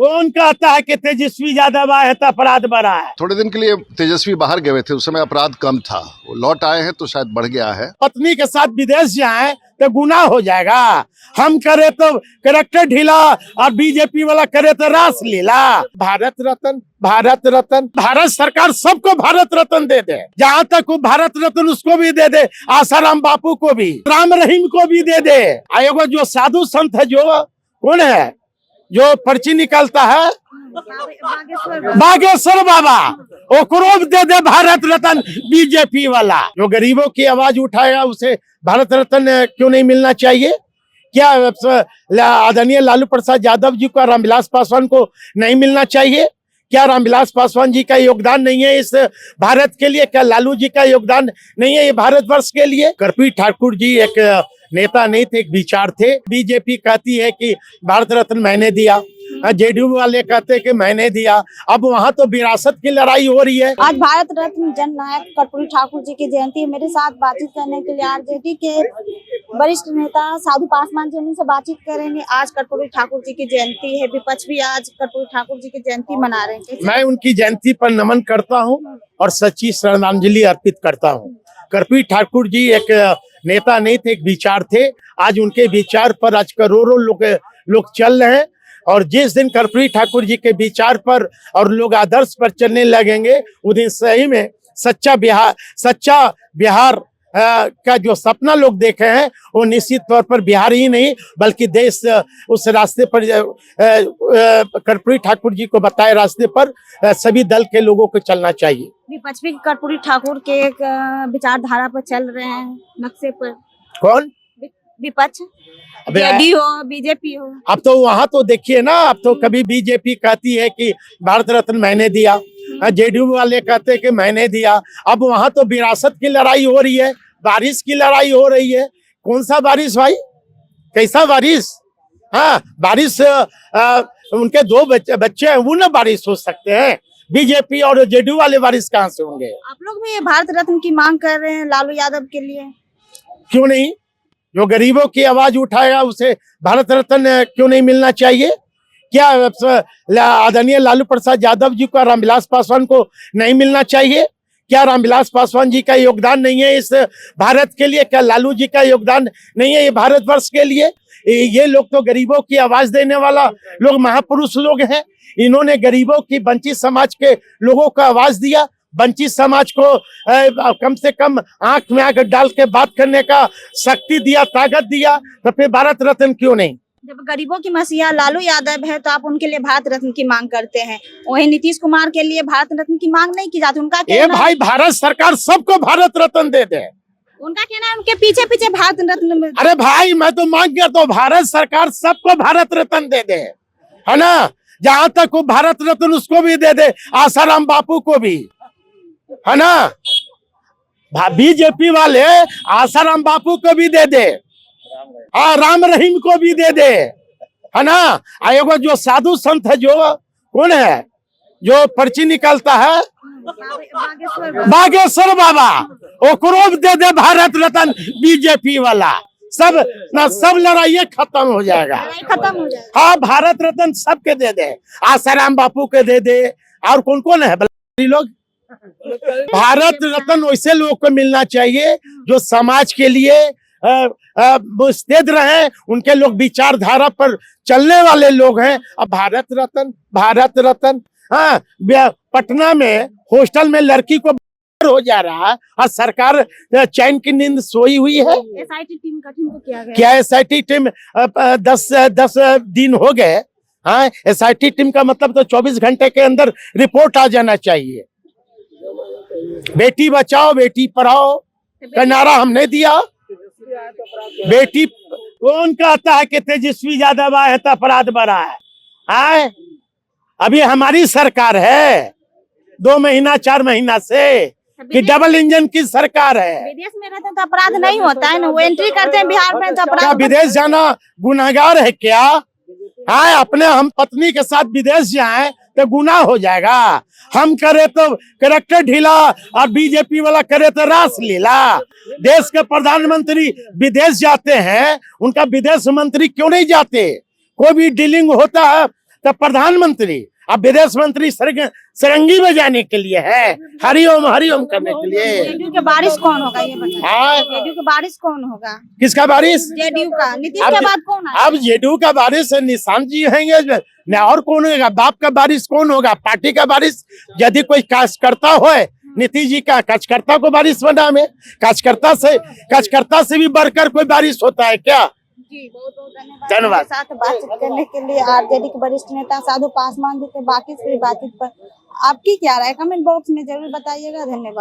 कौन कहता है कि तेजस्वी यादव आए है तो अपराध बढ़ा है? थोड़े दिन के लिए तेजस्वी बाहर गए थे, उस समय अपराध कम था, वो लौट आए हैं तो शायद बढ़ गया है। पत्नी के साथ विदेश जाए तो गुनाह हो जाएगा। हम करे तो कैरेक्टर ढीला और बीजेपी वाला करे तो रास लीला। भारत रत्न, भारत रत्न, भारत सरकार सबको भारत रत्न दे दे। जहाँ तक वो भारत रत्न उसको भी दे दे, आसाराम बापू को भी, राम रहीम को भी दे दे। एगो जो साधु संत है, जो कौन है जो पर्ची निकालता है, बागेश्वर बाबा, ओकरो दे दे भारत रत्न बीजेपी वाला। जो गरीबों की आवाज उठाएगा उसे भारत रत्न क्यों नहीं मिलना चाहिए? क्या आदरणीय लालू प्रसाद यादव जी को, रामविलास पासवान को नहीं मिलना चाहिए? क्या रामविलास पासवान जी का योगदान नहीं है इस भारत के लिए? क्या लालू जी का योगदान नहीं है ये भारतवर्ष के लिए? कर्पूरी ठाकुर जी एक नेता नहीं थे, एक विचार थे। बीजेपी कहती है कि भारत रत्न मैंने दिया, जेडीयू वाले कहते हैं कि मैंने दिया। अब वहाँ तो विरासत की लड़ाई हो रही है। आज भारत रत्न जन नायक कर्पूरी ठाकुर जी की जयंती है। मेरे साथ बातचीत करने के लिए आरजेडी के वरिष्ठ नेता साधु पासवान जी उनसे बातचीत करेंगे। आज कर्पूरी ठाकुर जी की जयंती है, विपक्ष भी आज कर्पूरी ठाकुर जी की जयंती मना रहे हैं। मैं उनकी जयंती पर नमन करता हूँ और सच्ची श्रद्धांजलि अर्पित करता हूँ। कर्पूरी ठाकुर जी एक नेता नहीं थे, एक विचार थे। आज उनके विचार पर आज करोड़ों लोग चल रहे हैं। और जिस दिन कर्पूरी ठाकुर जी के विचार पर और लोग आदर्श पर चलने लगेंगे, उस दिन सही में सच्चा बिहार का जो सपना लोग देखे हैं वो निश्चित तौर पर बिहार ही नहीं बल्कि देश उस रास्ते पर, कर्पूरी ठाकुर जी को बताए रास्ते पर सभी दल के लोगों को चलना चाहिए। विपक्ष भी कर्पूरी ठाकुर के एक विचारधारा पर चल रहे हैं, नक्शे पर। कौन विपक्ष? जेडीयू हो, बीजेपी हो। अब तो वहाँ तो देखिए ना, अब तो कभी बीजेपी कहती है कि भारत रत्न मैंने दिया, जेडीयू वाले कहते हैं कि मैंने दिया। अब वहाँ तो विरासत की लड़ाई हो रही है, बारिश की लड़ाई हो रही है। कौन सा बारिश भाई, कैसा बारिश? हाँ, बारिश उनके दो बच्चे हैं, वो ना बारिश हो सकते हैं। बीजेपी और जेडीयू वाले बारिश कहाँ से होंगे? आप लोग भी भारत रत्न की मांग कर रहे हैं लालू यादव के लिए, क्यों नहीं? जो गरीबों की आवाज उठाएगा उसे भारत रत्न क्यों नहीं मिलना चाहिए? क्या आदरणीय लालू प्रसाद यादव जी को, रामविलास पासवान को नहीं मिलना चाहिए? क्या रामविलास पासवान जी का योगदान नहीं है इस भारत के लिए? क्या लालू जी का योगदान नहीं है ये भारतवर्ष के लिए? ये लोग तो गरीबों की आवाज देने वाला लोग महापुरुष लोग हैं। इन्होंने गरीबों की, वंचित समाज के लोगों को आवाज दिया। वंचित समाज को कम से कम आंख में आंख डाल के बात करने का शक्ति दिया, ताकत दिया। तो फिर भारत रत्न क्यों नहीं? जब गरीबों की मसीहा लालू यादव है तो आप उनके लिए भारत रत्न की मांग करते हैं, वहीं नीतीश कुमार के लिए भारत रत्न की मांग नहीं की जाती। उनका कहना भाई भारत सरकार सबको भारत रत्न दे दे। उनका कहना है उनके पीछे पीछे भारत रत्न। अरे भाई मैं तो मांग गया तो भारत सरकार सबको भारत रत्न दे दे, है ना? जहाँ तक वो भारत रत्न उसको भी दे दे, आसाराम बापू को भी, है ना? बीजेपी वाले आसाराम बापू को भी दे दे, हाँ, राम रहीम को भी दे दे, है ना? एगो जो साधु संत है, जो कौन है जो पर्ची निकालता है, बागेश्वर बाबा, ओकरो दे दे भारत रत्न बीजेपी वाला। सब लड़ाई खत्म हो जाएगा, खत्म हो जाएगा। हाँ, भारत रत्न सबके दे दे, आसाराम बापू के दे दे। और कौन कौन है लोग? भारत रत्न वैसे लोगों को मिलना चाहिए जो समाज के लिए मुस्तैद रहे, उनके लोग विचारधारा पर चलने वाले लोग हैं। अब भारत रत्न, हाँ, पटना में हॉस्टल में लड़की को हो जा रहा है और सरकार चैन की नींद सोई हुई है। एसआईटी टीम गठन को किया गया। क्या एसआईटी टीम 10 दिन हो गए? हाँ, एसआईटी टीम का मतलब तो 24 घंटे के अंदर रिपोर्ट आ जाना चाहिए। बेटी बचाओ बेटी पढ़ाओ का नारा हमने दिया। बेटी, कौन कहता है कि तेजस्वी यादव आए है तो अपराध बढ़ा है? अभी हमारी सरकार है 2 महीना 4 महीना से, कि डबल इंजन की सरकार है। विदेश में रहते हैं तो अपराध नहीं होता है ना, वो एंट्री करते हैं बिहार में तो अपराध। विदेश जाना गुनाहगार है क्या? हाँ, अपने हम पत्नी के साथ विदेश जाए तो गुनाह हो जाएगा। हम करे तो कैरेक्टर ढीला और बीजेपी वाला करे तो रास लीला। देश के प्रधानमंत्री विदेश जाते हैं, उनका विदेश मंत्री क्यों नहीं जाते? कोई भी डीलिंग होता है तब प्रधानमंत्री अब विदेश मंत्री सरंगी बजाने के लिए है, हरिओम करने के लिए। जेडीयू के बारिश कौन होगा ये बताइए। हाँ। जेडीयू के बारिश कौन होगा? किसका बारिश? जेडीयू का। नीतीश अब के बाद कौन आएगा? अब जेडीयू का बारिश निशांत जी होंगे न, और कौन होगा? बाप का बारिश कौन होगा? पार्टी का बारिश। यदि कोई कार्यकर्ता हो, नीतीश जी का कार्यकर्ता को बारिश बना में, कार्यकर्ता से भी बढ़कर कोई बारिश होता है क्या? जी बहुत बहुत धन्यवाद। मेरे साथ बातचीत करने के लिए आरजेडी के वरिष्ठ नेता साधु पासवान जी थे। बाकी से बातचीत पर आपकी क्या राय कमेंट बॉक्स में जरूर बताइएगा। धन्यवाद।